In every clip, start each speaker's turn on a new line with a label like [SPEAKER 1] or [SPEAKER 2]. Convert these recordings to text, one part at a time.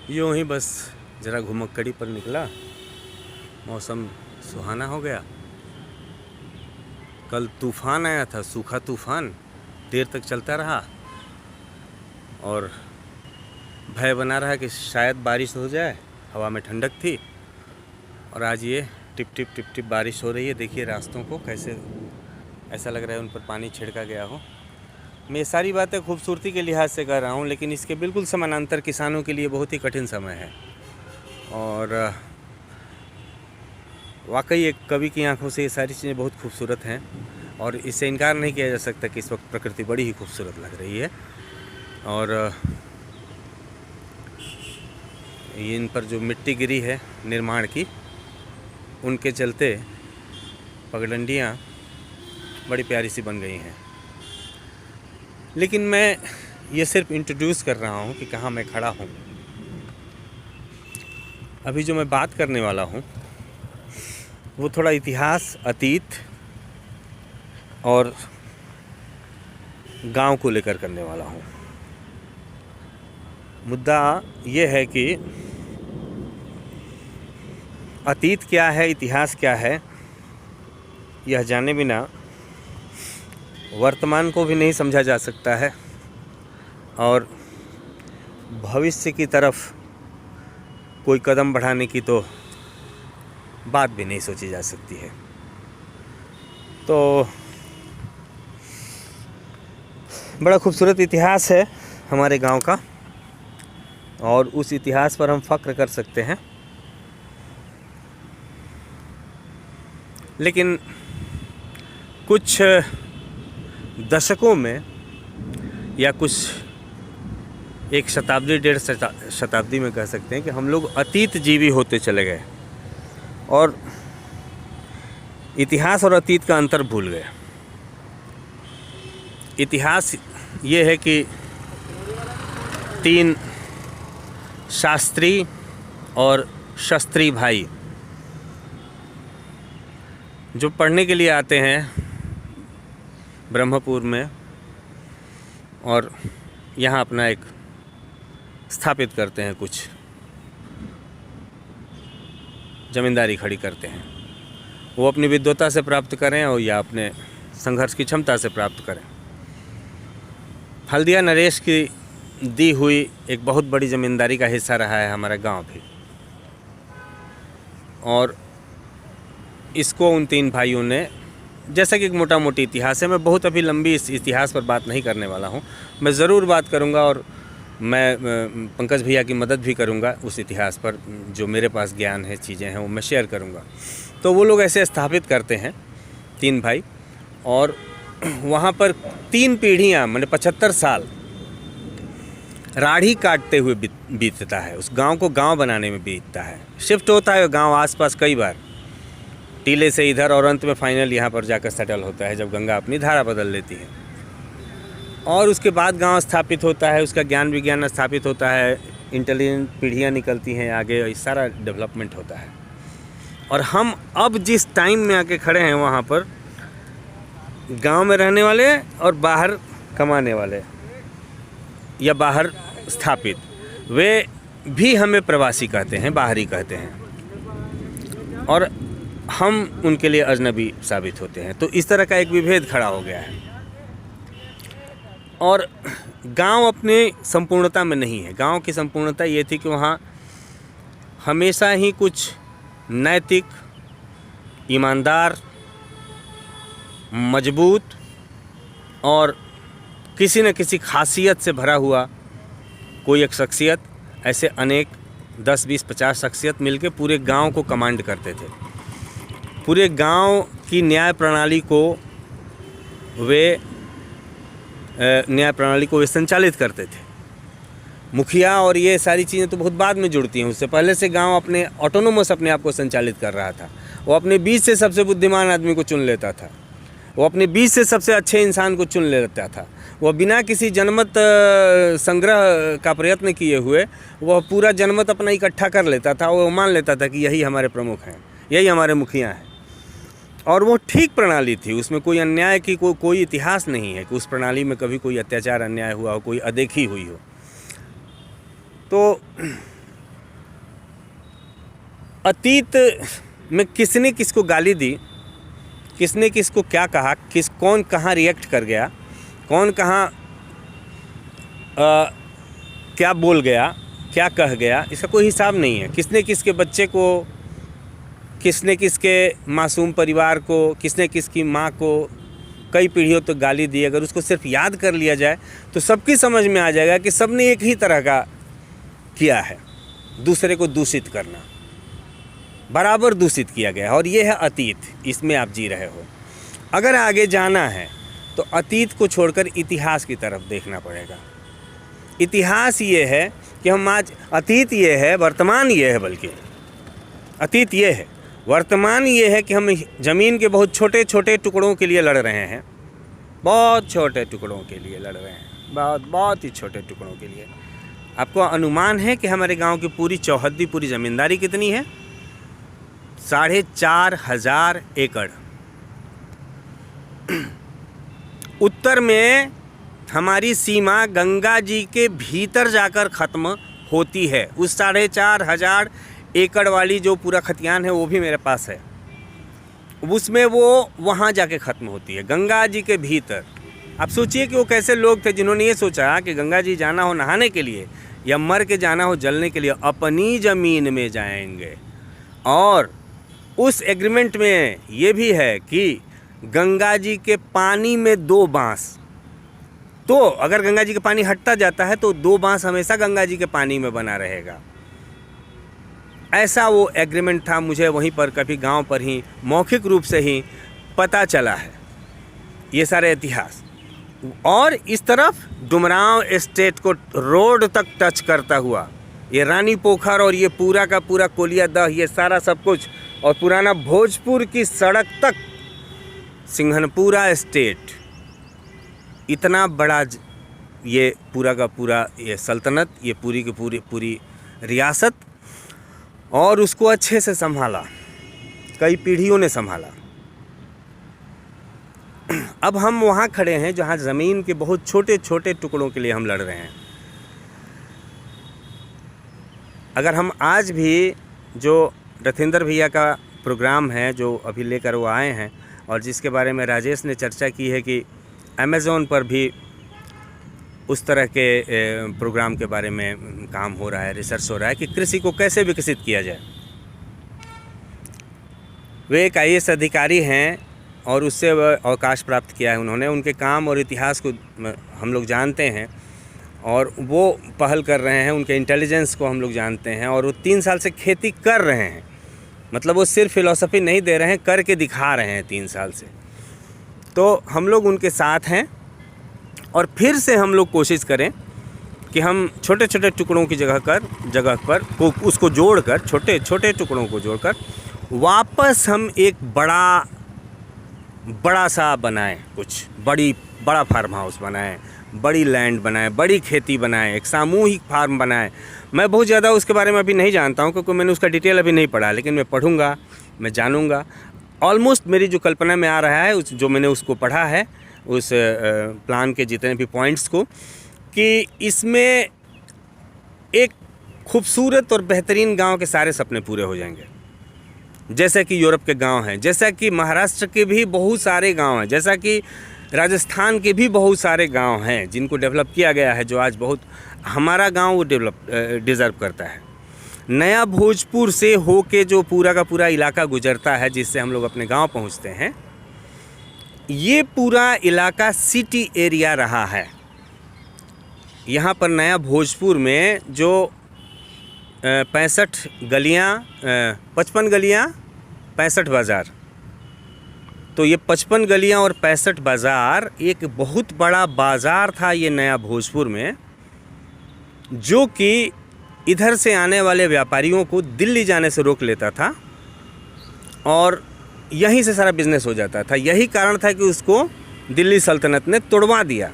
[SPEAKER 1] यूँ ही बस ज़रा घुमक्कड़ी पर निकला, मौसम सुहाना हो गया। कल तूफ़ान आया था, सूखा तूफ़ान देर तक चलता रहा और भय बना रहा कि शायद बारिश हो जाए। हवा में ठंडक थी और आज ये टिप टिप टिप टिप बारिश हो रही है। देखिए रास्तों को कैसे, ऐसा लग रहा है उन पर पानी छिड़का गया हो। मैं ये सारी बातें खूबसूरती के लिहाज से कर रहा हूँ, लेकिन इसके बिल्कुल समानांतर किसानों के लिए बहुत ही कठिन समय है। और वाकई एक कवि की आंखों से ये सारी चीज़ें बहुत खूबसूरत हैं और इससे इनकार नहीं किया जा सकता कि इस वक्त प्रकृति बड़ी ही खूबसूरत लग रही है। और इन पर जो मिट्टी गिरी है निर्माण की, उनके चलते पगडंडियाँ बड़ी प्यारी सी बन गई हैं। लेकिन मैं ये सिर्फ इंट्रोड्यूस कर रहा हूँ कि कहाँ मैं खड़ा हूँ। अभी जो मैं बात करने वाला हूँ वो थोड़ा इतिहास, अतीत और गांव को लेकर करने वाला हूँ। मुद्दा ये है कि अतीत क्या है, इतिहास क्या है, यह जाने बिना वर्तमान को भी नहीं समझा जा सकता है और भविष्य की तरफ कोई कदम बढ़ाने की तो बात भी नहीं सोची जा सकती है। तो बड़ा खूबसूरत इतिहास है हमारे गांव का और उस इतिहास पर हम फ़ख्र कर सकते हैं। लेकिन कुछ दशकों में या कुछ एक शताब्दी, डेढ़ शताब्दी में कह सकते हैं कि हम लोग अतीत जीवी होते चले गए और इतिहास और अतीत का अंतर भूल गए। इतिहास ये है कि 3 शास्त्री और शस्त्री भाई जो पढ़ने के लिए आते हैं ब्रह्मपुर में और यहाँ अपना एक स्थापित करते हैं, कुछ ज़मींदारी खड़ी करते हैं। वो अपनी विद्वता से प्राप्त करें और या अपने संघर्ष की क्षमता से प्राप्त करें। हल्दिया नरेश की दी हुई एक बहुत बड़ी ज़मींदारी का हिस्सा रहा है हमारा गांव भी, और इसको उन 3 भाइयों ने, जैसा कि एक मोटा मोटी इतिहास है, मैं बहुत अभी लंबी इस इतिहास पर बात नहीं करने वाला हूँ। मैं ज़रूर बात करूँगा और मैं पंकज भैया की मदद भी करूँगा उस इतिहास पर। जो मेरे पास ज्ञान है, चीज़ें हैं, वो मैं शेयर करूँगा। तो वो लोग ऐसे स्थापित करते हैं 3 भाई और वहाँ पर 3 पीढ़ियाँ मैंने 75 साल राढ़ी काटते हुए बीतता है। उस गांव को गांव बनाने में बीतता है। शिफ्ट होता है गांव आसपास कई बार, टीले से इधर, और अंत में फाइनल यहाँ पर जाकर सेटल होता है जब गंगा अपनी धारा बदल लेती है। और उसके बाद गांव स्थापित होता है, उसका ज्ञान विज्ञान स्थापित होता है, इंटेलिजेंट पीढ़ियाँ निकलती हैं आगे, इस सारा डेवलपमेंट होता है। और हम अब जिस टाइम में आके खड़े हैं वहाँ पर गांव में रहने वाले और बाहर कमाने वाले या बाहर स्थापित, वे भी हमें प्रवासी कहते हैं, बाहरी कहते हैं, और हम उनके लिए अजनबी साबित होते हैं। तो इस तरह का एक विभेद खड़ा हो गया है। और गांव अपने संपूर्णता में नहीं है। गांव की संपूर्णता ये थी कि वहाँ हमेशा ही कुछ नैतिक, ईमानदार, मजबूत और किसी न किसी खासियत से भरा हुआ कोई एक शख्सियत, ऐसे अनेक 10, 20, 50 शख्सियत मिलके पूरे गांव को कमांड करते थे। पूरे गांव की न्याय प्रणाली को वे संचालित करते थे। मुखिया और ये सारी चीज़ें तो बहुत बाद में जुड़ती हैं। उससे पहले से गांव अपने ऑटोनोमस अपने आप को संचालित कर रहा था। वो अपने बीच से सबसे बुद्धिमान आदमी को चुन लेता था, वो अपने बीच से सबसे अच्छे इंसान को चुन लेता था। वह बिना किसी जनमत संग्रह का प्रयत्न किए हुए वह पूरा जनमत अपना इकट्ठा कर लेता था। वो मान लेता था कि यही हमारे प्रमुख हैं, यही हमारे मुखिया हैं। और वो ठीक प्रणाली थी, उसमें कोई अन्याय की कोई इतिहास नहीं है कि उस प्रणाली में कभी कोई अत्याचार, अन्याय हुआ हो, कोई अदेखी हुई हो। तो अतीत में किसने किसको गाली दी, किसने किसको क्या कहा, कौन कहाँ रिएक्ट कर गया, कौन कहाँ क्या बोल गया, क्या कह गया, इसका कोई हिसाब नहीं है। किसने किसके बच्चे को, किसने किसके मासूम परिवार को, किसने किसकी माँ को कई पीढ़ियों तक गाली दी। अगर उसको सिर्फ याद कर लिया जाए तो सबकी समझ में आ जाएगा कि सबने एक ही तरह का किया है, दूसरे को दूषित करना, बराबर दूषित किया गया है। और ये है अतीत, इसमें आप जी रहे हो। अगर आगे जाना है तो अतीत को छोड़कर इतिहास की तरफ देखना पड़ेगा। इतिहास ये है कि हम आज, अतीत ये है, वर्तमान ये है, बल्कि अतीत ये है, वर्तमान ये है कि हम ज़मीन के बहुत छोटे छोटे टुकड़ों के लिए लड़ रहे हैं, बहुत छोटे टुकड़ों के लिए लड़ रहे हैं, बहुत ही छोटे टुकड़ों के लिए। आपको अनुमान है कि हमारे गांव की पूरी चौहद्दी, पूरी ज़मींदारी कितनी है? 4,500 एकड़। उत्तर में हमारी सीमा गंगा जी के भीतर जाकर ख़त्म होती है। उस 4,500 एकड़ वाली जो पूरा खतियान है वो भी मेरे पास है, उसमें वो वहाँ जाके ख़त्म होती है, गंगा जी के भीतर। आप सोचिए कि वो कैसे लोग थे जिन्होंने ये सोचा कि गंगा जी जाना हो नहाने के लिए या मर के जाना हो जलने के लिए, अपनी ज़मीन में जाएंगे। और उस एग्रीमेंट में ये भी है कि गंगा जी के पानी में 2 बांस, तो अगर गंगा जी का पानी हटता जाता है तो 2 बांस हमेशा गंगा जी के पानी में बना रहेगा। ऐसा वो एग्रीमेंट था। मुझे वहीं पर कभी गांव पर ही मौखिक रूप से ही पता चला है ये सारे इतिहास। और इस तरफ डुमरांव एस्टेट को रोड तक टच करता हुआ ये रानी पोखर और ये पूरा का पूरा कोलियादह, ये सारा सब कुछ, और पुराना भोजपुर की सड़क तक सिंघनपुरा एस्टेट, इतना बड़ा ये पूरा का पूरा ये सल्तनत, ये पूरी की पूरी रियासत, और उसको अच्छे से संभाला, कई पीढ़ियों ने संभाला। अब हम वहाँ खड़े हैं जहाँ ज़मीन के बहुत छोटे छोटे टुकड़ों के लिए हम लड़ रहे हैं। अगर हम आज भी जो रथिंदर भैया का प्रोग्राम है जो अभी लेकर वो आए हैं, और जिसके बारे में राजेश ने चर्चा की है कि अमेज़ॉन पर भी उस तरह के प्रोग्राम के बारे में काम हो रहा है, रिसर्च हो रहा है कि कृषि को कैसे विकसित किया जाए। वे एक IAS अधिकारी हैं और उससे अवकाश प्राप्त किया है उन्होंने। उनके काम और इतिहास को हम लोग जानते हैं और वो पहल कर रहे हैं, उनके इंटेलिजेंस को हम लोग जानते हैं, और वो 3 साल से खेती कर रहे हैं। मतलब वो सिर्फ फिलॉसफी नहीं दे रहे हैं, करके दिखा रहे हैं 3 साल से। तो हम लोग उनके साथ हैं और फिर से हम लोग कोशिश करें कि हम छोटे छोटे टुकड़ों की जगह पर उसको जोड़कर, छोटे छोटे टुकड़ों को जोड़कर वापस हम एक बड़ा सा बनाएं, कुछ बड़ा फार्म हाउस बनाएं, बड़ी लैंड बनाएं, बड़ी खेती बनाएं, एक सामूहिक फार्म बनाएं। मैं बहुत ज़्यादा उसके बारे में अभी नहीं जानता हूं क्योंकि मैंने उसका डिटेल अभी नहीं पढ़ा, लेकिन मैं पढ़ूंगा, मैं जानूंगा। ऑलमोस्ट मेरी जो कल्पना में आ रहा है, जो मैंने उसको पढ़ा है, उस प्लान के जितने भी पॉइंट्स को, कि इसमें एक खूबसूरत और बेहतरीन गांव के सारे सपने पूरे हो जाएंगे। जैसा कि यूरोप के गांव हैं, जैसा कि महाराष्ट्र के भी बहुत सारे गांव हैं, जैसा कि राजस्थान के भी बहुत सारे गांव हैं जिनको डेवलप किया गया है, जो आज बहुत हमारा गांव वो डिज़र्व करता है। नया भोजपुर से होके जो पूरा का पूरा इलाका गुजरता है, जिससे हम लोग अपने गांव पहुंचते हैं, ये पूरा इलाका सिटी एरिया रहा है। यहाँ पर नया भोजपुर में जो 65 गलियाँ, 55 गलियाँ, 65 बाज़ार, तो ये 55 गलियाँ और 65 बाज़ार एक बहुत बड़ा बाज़ार था ये नया भोजपुर में, जो कि इधर से आने वाले व्यापारियों को दिल्ली जाने से रोक लेता था और यहीं से सारा बिजनेस हो जाता था। यही कारण था कि उसको दिल्ली सल्तनत ने तोड़वा दिया।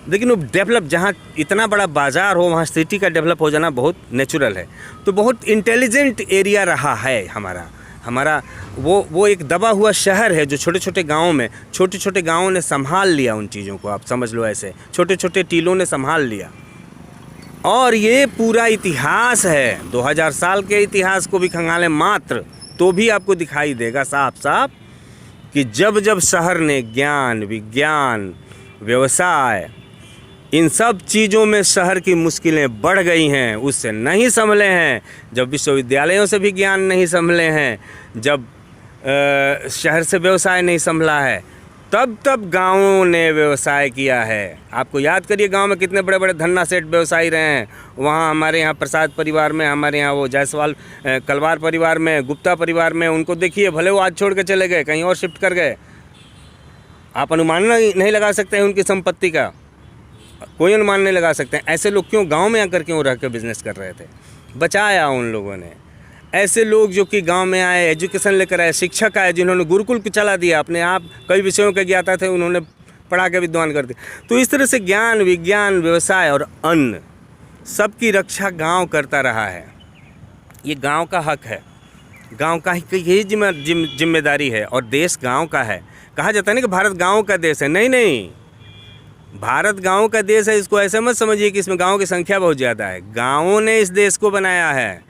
[SPEAKER 1] लेकिन वो डेवलप, जहाँ इतना बड़ा बाज़ार हो वहाँ सिटी का डेवलप हो जाना बहुत नेचुरल है। तो बहुत इंटेलिजेंट एरिया रहा है हमारा वो एक दबा हुआ शहर है जो छोटे छोटे गाँवों ने संभाल लिया उन चीज़ों को। आप समझ लो, ऐसे छोटे छोटे टीलों ने संभाल लिया। और ये पूरा इतिहास है, 2000 साल के इतिहास को भी खंगालें मात्र तो भी आपको दिखाई देगा साफ साफ कि जब जब शहर ने ज्ञान, विज्ञान, व्यवसाय, इन सब चीज़ों में शहर की मुश्किलें बढ़ गई हैं, उससे नहीं संभले हैं, जब विश्वविद्यालयों से भी ज्ञान नहीं संभले हैं, जब शहर से व्यवसाय नहीं संभला है, तब गाँवों ने व्यवसाय किया है। आपको याद करिए गांव में कितने बड़े बड़े धन्ना सेठ व्यवसायी रहे हैं। वहाँ हमारे यहाँ प्रसाद परिवार में, हमारे यहाँ वो जायसवाल कलवार परिवार में, गुप्ता परिवार में, उनको देखिए भले वो आज छोड़ के चले गए, कहीं और शिफ्ट कर गए, आप अनुमान नहीं लगा सकते हैं उनकी संपत्ति का, कोई अनुमान नहीं लगा सकते हैं। ऐसे लोग क्यों गाँव में आकर क्यों रह कर बिजनेस कर रहे थे? बचाया उन लोगों ने। ऐसे लोग जो कि गांव में आए, एजुकेशन लेकर आए, शिक्षक आए, जिन्होंने गुरुकुल को चला दिया, अपने आप कई विषयों के ज्ञाता थे, उन्होंने पढ़ा के विद्वान कर दिया। तो इस तरह से ज्ञान, विज्ञान, व्यवसाय और अन्न सबकी रक्षा गांव करता रहा है। ये गांव का हक है, गांव का ही जिम्मेदारी है, और देश गांव का है। कहा जाता है ना कि भारत गाँव का देश है। नहीं, भारत गाँव का देश है, इसको ऐसे मत समझिए कि इसमें गाँव की संख्या बहुत ज़्यादा है। गाँवों ने इस देश को बनाया है,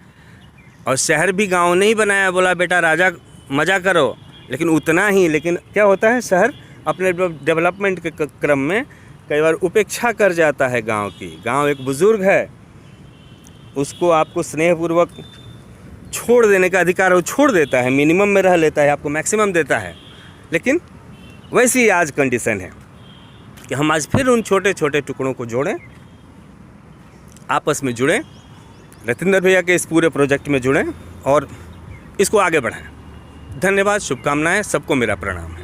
[SPEAKER 1] और शहर भी गांव ने ही बनाया। बोला बेटा राजा मज़ा करो, लेकिन उतना ही। लेकिन क्या होता है, शहर अपने डेवलपमेंट के क्रम में कई बार उपेक्षा कर जाता है गांव की। गांव एक बुज़ुर्ग है, उसको आपको स्नेहपूर्वक छोड़ देने का अधिकार है, वो छोड़ देता है, मिनिमम में रह लेता है, आपको मैक्सिमम देता है। लेकिन वैसी ही आज कंडीशन है कि हम आज फिर उन छोटे छोटे टुकड़ों को जोड़ें, आपस में जुड़ें, रतिंदर भैया के इस पूरे प्रोजेक्ट में जुड़ें और इसको आगे बढ़ाएं। धन्यवाद, शुभकामनाएं, सबको मेरा प्रणाम है।